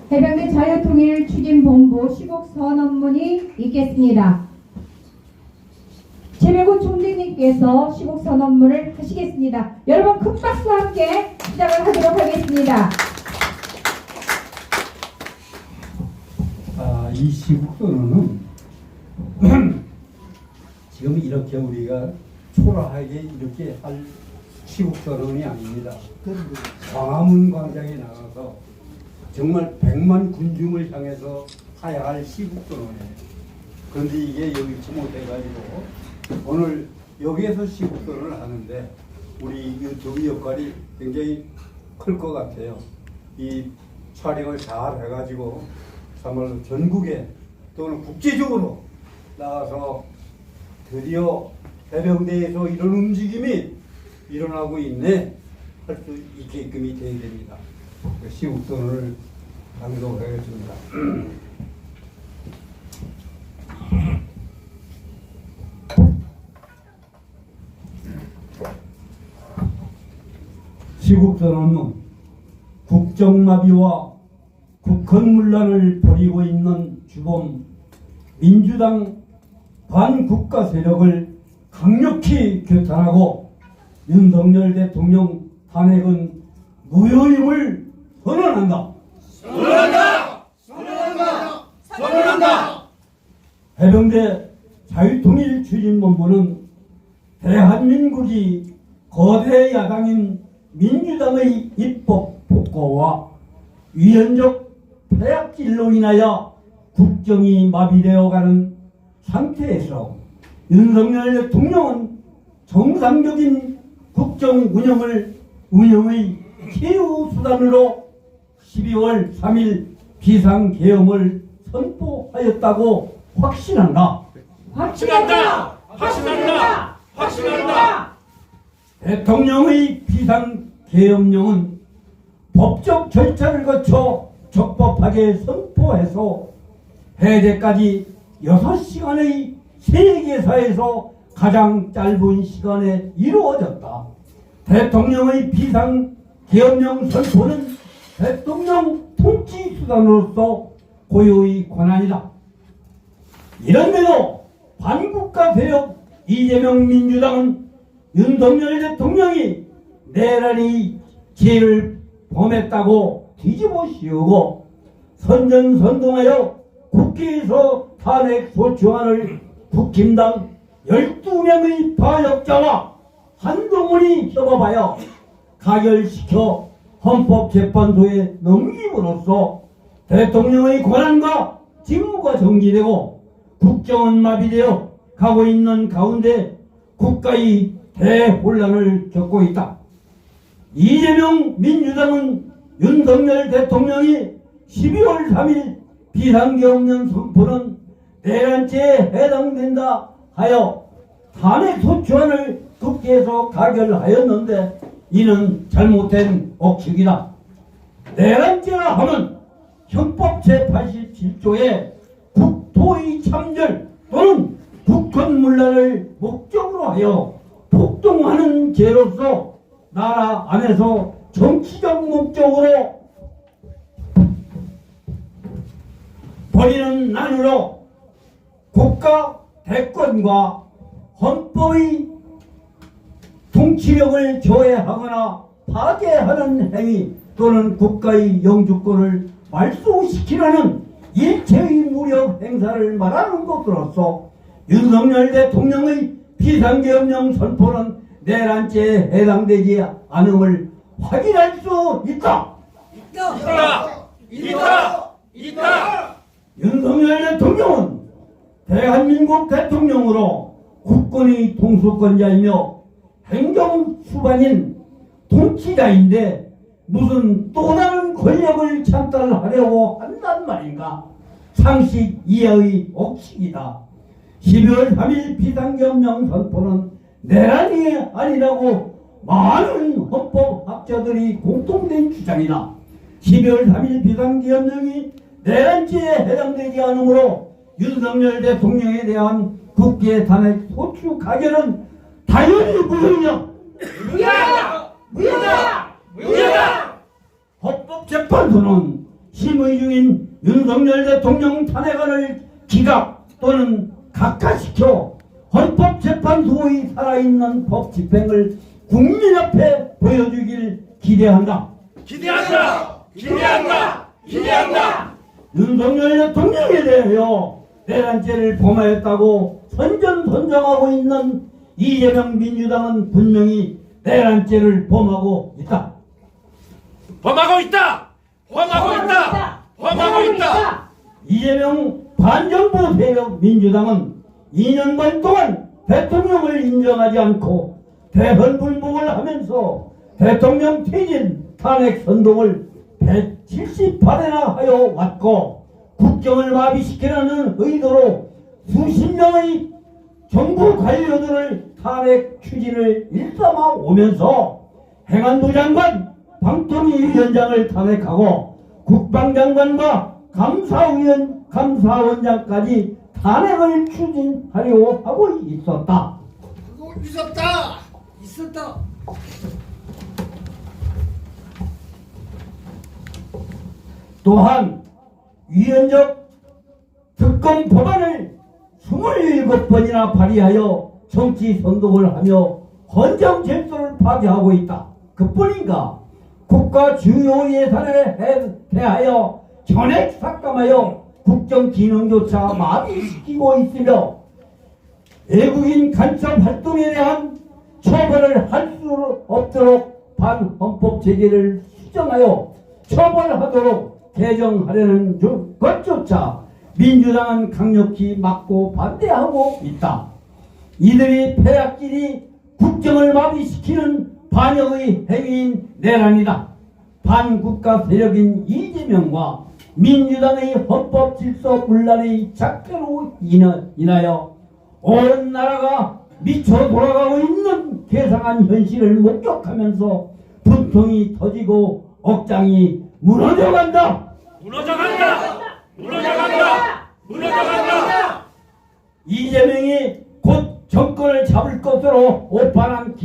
해병대 자유통일추진본부 시국선언문이 있겠습니다. 최백우 총재님께서 시국선언문을 하시겠습니다. 여러분 큰 박수와 함께 시작을 하도록 하겠습니다. 이 시국선언은 지금 이렇게 우리가 초라하게 이렇게 할 시국선언이 아닙니다. 광화문 광장에 나가서 정말 100만 군중을 향해서 해야 할 시국선언이에요. 그런데 이게 여기지 못해가지고 오늘 여기에서 시국선언을 하는데 우리 유튜브 역할이 굉장히 클 것 같아요. 이 촬영을 잘 해가지고 정말로 전국에 또는 국제적으로 나가서 드디어 해병대에서 이런 움직임이 일어나고 있네 할 수 있게끔이 되어야 됩니다. 시국선언을 낭독하겠습니다. 시국선언은 국정마비와 국헌문란을 벌이고 있는 주범 민주당 반국가 세력을 강력히 규탄하고 윤석열 대통령 탄핵은 무효임을 선언한다. 선언한다! 선언한다! 선언한다! 해병대 자유통일추진본부는 대한민국이 거대 야당인 민주당의 입법 폭거와 위헌적 폐악질로 인하여 국정이 마비되어가는 상태에서 윤석열 대통령은 정상적인 국정 운영의 최후 수단으로 12월 3일 비상계엄을 선포하였다고 확신한다. 확신한다! 확신한다! 확신한다! 대통령의 비상계엄령은 법적 절차를 거쳐 적법하게 선포해서 해제까지 6시간의 세계사에서 가장 짧은 시간에 이루어졌다. 대통령의 비상계엄령 선포는 대통령 통치수단으로서 고유의 권한이다. 이런데도 반국가 세력 이재명 민주당은 윤석열 대통령이 내란이 죄를 범했다고 뒤집어 씌우고 선전선동하여 국회에서 탄핵 소추안을 국힘당 12명의 파역자와 한동훈이 협업하여 가결시켜 헌법재판소에 넘김으로써 대통령의 권한과 직무가 정지되고 국정은 마비되어 가고 있는 가운데 국가의 대혼란을 겪고 있다. 이재명 민주당은 윤석열 대통령이 12월 3일 비상계엄령 선포는 내란죄에 해당된다 하여 탄핵 소추안을 국회에서 가결하였는데 이는 잘못된 억측이다. 내란죄라 하면 형법 제87조에 국토의 참전 또는 국헌문란을 목적으로 하여 폭동하는 죄로서 나라 안에서 정치적 목적으로 벌이는 난으로 국가 대권과 헌법의 통치력을 저해하거나 파괴하는 행위 또는 국가의 영주권을 말소시키려는 일체의 무력 행사를 말하는 것으로서 윤석열 대통령의 비상계엄령 선포는 내란죄에 해당되지 않음을 확인할 수 있다. 있다! 윤석열 대통령은 대한민국 대통령으로 국권의 통수권자이며 행정수반인 통치자인데 무슨 또 다른 권력을 창달하려고 한단 말인가? 상식 이하의 억측이다. 12월 3일 비상계엄령 선포는 내란이 아니라고 많은 헌법학자들이 공통된 주장이다. 12월 3일 비상계엄령이 내란죄에 해당되지 않으므로 윤석열 대통령에 대한 국회 탄핵 소추 가결은 당연히 무효냐? 무효다! 헌법재판소는 심의 중인 윤석열 대통령 탄핵안을 기각 또는 각하시켜 헌법재판소의 살아있는 법 집행을 국민 앞에 보여주길 기대한다. 기대한다. 기대한다. 기대한다. 윤석열 대통령에 대하여 내란죄를 범하였다고 선전선정하고 있는 이재명 민주당은 분명히 내란죄를 범하고 있다. 범하고 있다. 범하고 있다. 범하고 있다. 이재명 반정부 세력 민주당은 2년 반 동안 대통령을 인정하지 않고 대헌불복을 하면서 대통령 퇴진 탄핵 선동을 178회나 하여 왔고 국정을 마비시키려는 의도로 수십 명의 정부 관료들을 탄핵 추진을 일삼아 오면서 행안부 장관, 방통위원장을 탄핵하고 국방장관과 감사원장까지 탄핵을 추진하려고 하고 있었다. 그거 있었다. 또한 위헌적 특검 법안을 27번이나 발의하여 정치 선동을 하며 헌정 질서를 파괴하고 있다. 그뿐인가 국가 주요 예산에 대하여 전액 삭감하여 국정 기능조차 마비시키고 있으며 외국인 간첩 활동에 대한 처벌을 할 수 없도록 반헌법 체계를 수정하여 처벌하도록 개정하려는 것조차 민주당은 강력히 막고 반대하고 있다. 이들이 폐악질이 국정을 마비시키는 반역의 행위인 내란이다. 반국가 세력인 이재명과 민주당의 헌법 질서 분란의 작태로 인하여 온 나라가 미쳐 돌아가고 있는 괴상한 현실을 목격하면서 분통이 터지고 억장이 무너져간다. 무너져간다. 무너져간다. 무너져간다. 이재명이 곧 정권을 잡을 것으로 오판한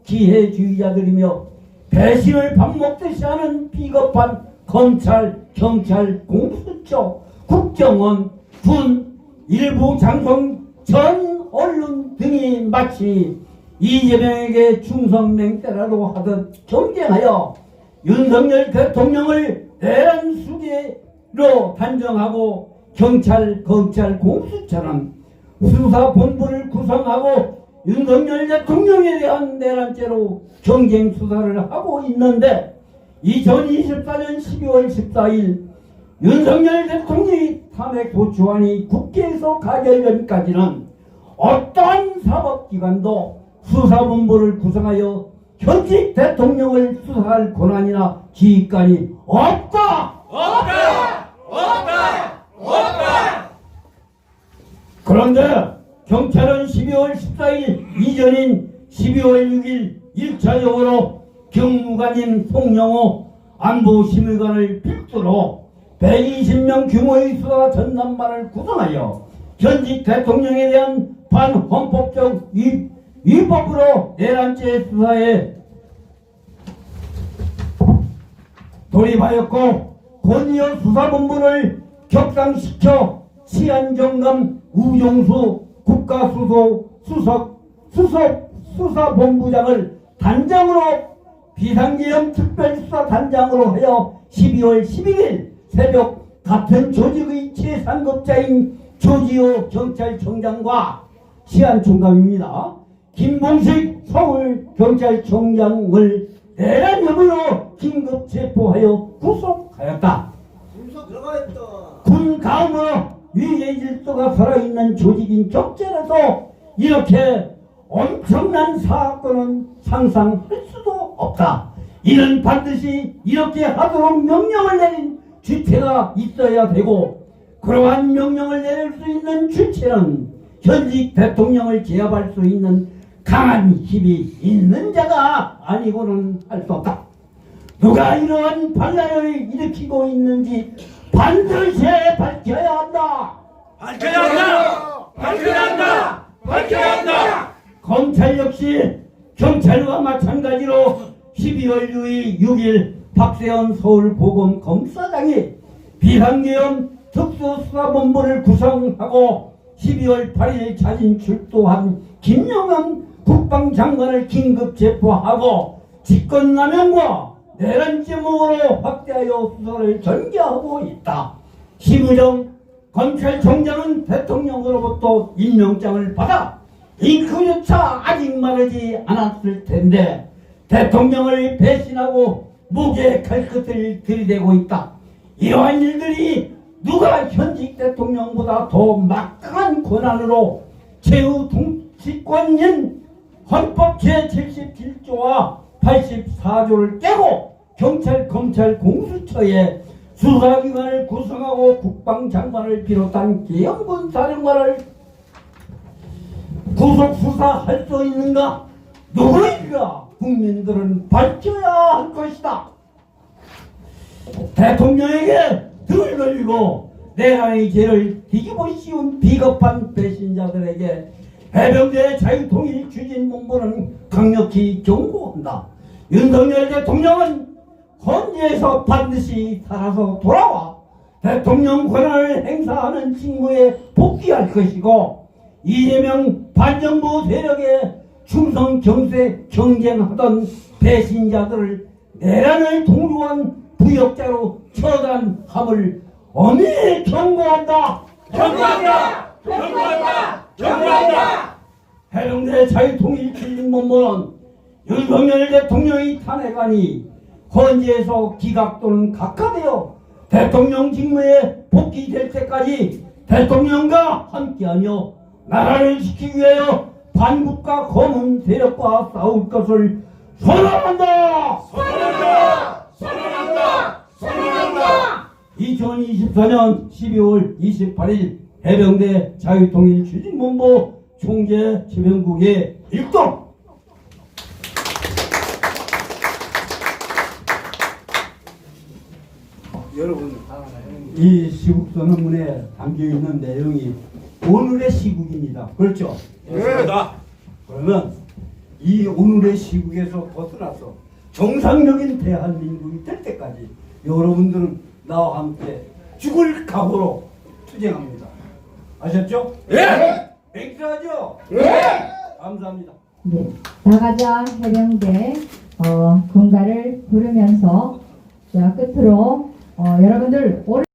기회주의자들이며 배신을 밥 먹듯이 하는 비겁한 검찰, 경찰, 공수처, 국정원, 군, 일부 장성, 전 언론 등이 마치 이재명에게 충성맹세라도 하듯 경쟁하여 윤석열 대통령을 내란 수재로 단정하고 경찰, 검찰, 공수처는 수사본부를 구성하고 윤석열 대통령에 대한 내란죄로 경쟁 수사를 하고 있는데 2024년 12월 14일 윤석열 대통령의 탄핵 소추안이 국회에서 가결 전까지는 어떠한 사법기관도 수사본부를 구성하여 현직 대통령을 수사할 권한이나 지휘권이 없다! 없다. 없다. 없다. 그런데 경찰은 12월 14일 이전인 12월 6일 1차적으로 경무관인 송영호 안보심의관을 필두로 120명 규모의 수사 전담반을 구성하여 현직 대통령에 대한 반헌법적 위법으로 내란죄 수사에 돌입하였고 권위어 수사본부를 격상시켜 치안정감 우종수 국가수사본부장을 단장으로 비상계엄 특별수사단장으로 하여 12월 11일 새벽 같은 조직의 최상급자인 조지호 경찰청장과 치안총감입니다. 김봉식 서울경찰청장을 내란 혐의로 긴급 체포하여 구속하였다. 군 가음으로 위계 질서가 살아있는 조직인 경찰에서 이렇게 엄청난 사건은 상상할 수도 없다. 이는 반드시 이렇게 하도록 명령을 내린 주체가 있어야 되고 그러한 명령을 내릴 수 있는 주체는 현직 대통령을 제압할 수 있는 강한 힘이 있는 자가 아니고는 할 수 없다. 누가 이러한 반란을 일으키고 있는지 반드시 밝혀야 한다. 밝혀야 한다. 밝혀야 한다. 밝혀야 한다. 검찰 역시 경찰과 마찬가지로 12월 6일 박세현 서울고검검사장이 비상계엄 특수수사본부를 구성하고 12월 8일 자진 출두한 김영남 국방장관을 긴급 체포하고 직권남용과 내란죄목으로 확대하여 수사를 전개하고 있다. 심의정 검찰총장은 대통령으로부터 임명장을 받아 잉크조차 아직 마르지 않았을 텐데 대통령을 배신하고 목에 칼끝을 들이대고 있다. 이러한 일들이 누가 현직 대통령보다 더 막강한 권한으로 최후 통치권인 헌법 제77조와 84조를 깨고 경찰, 검찰, 공수처에 수사기관을 구성하고 국방장관을 비롯한 계엄군 사령관을 구속수사할 수 있는가? 누구인가? 국민들은 밝혀야 할 것이다. 대통령에게 등을 돌리고 내란의 죄를 뒤집어 씌운 비겁한 배신자들에게 해병대 자유통일추진본부는 강력히 경고한다. 윤석열 대통령은 헌재에서 반드시 살아서 돌아와 대통령 권한을 행사하는 직무에 복귀할 것이고 이재명 반정부 세력에 충성 경쟁하던 배신자들을 내란을 동조한 부역자로 처단함을 엄히 경고한다. 경고한다! 경고한다! 경고한다! 해병대 자유통일추진본부는 윤석열 대통령의 탄핵안이 헌재에서 기각 또는 각하되어 대통령 직무에 복귀될 때까지 대통령과 함께하며 나라를 지키기 위하여 반국가 검은 세력과 싸울 것을 선언한다. 선언한다! 선언한다! 선언한다! 2024년 12월 28일 해병대 자유통일추진본부 총재 최병국의 일동. 여러분 이 시국선언문에 담겨있는 내용이 오늘의 시국입니다. 그렇죠? 그렇습니다. 그러면 이 오늘의 시국에서 벗어나서 정상적인 대한민국이 될 때까지 여러분들은 나와 함께 죽을 각오로 투쟁합니다. 아셨죠? 예! 맹세하죠? 예! 감사합니다. 네, 나가자 해병대 군가를 부르면서 자 끝으로 여러분들 오늘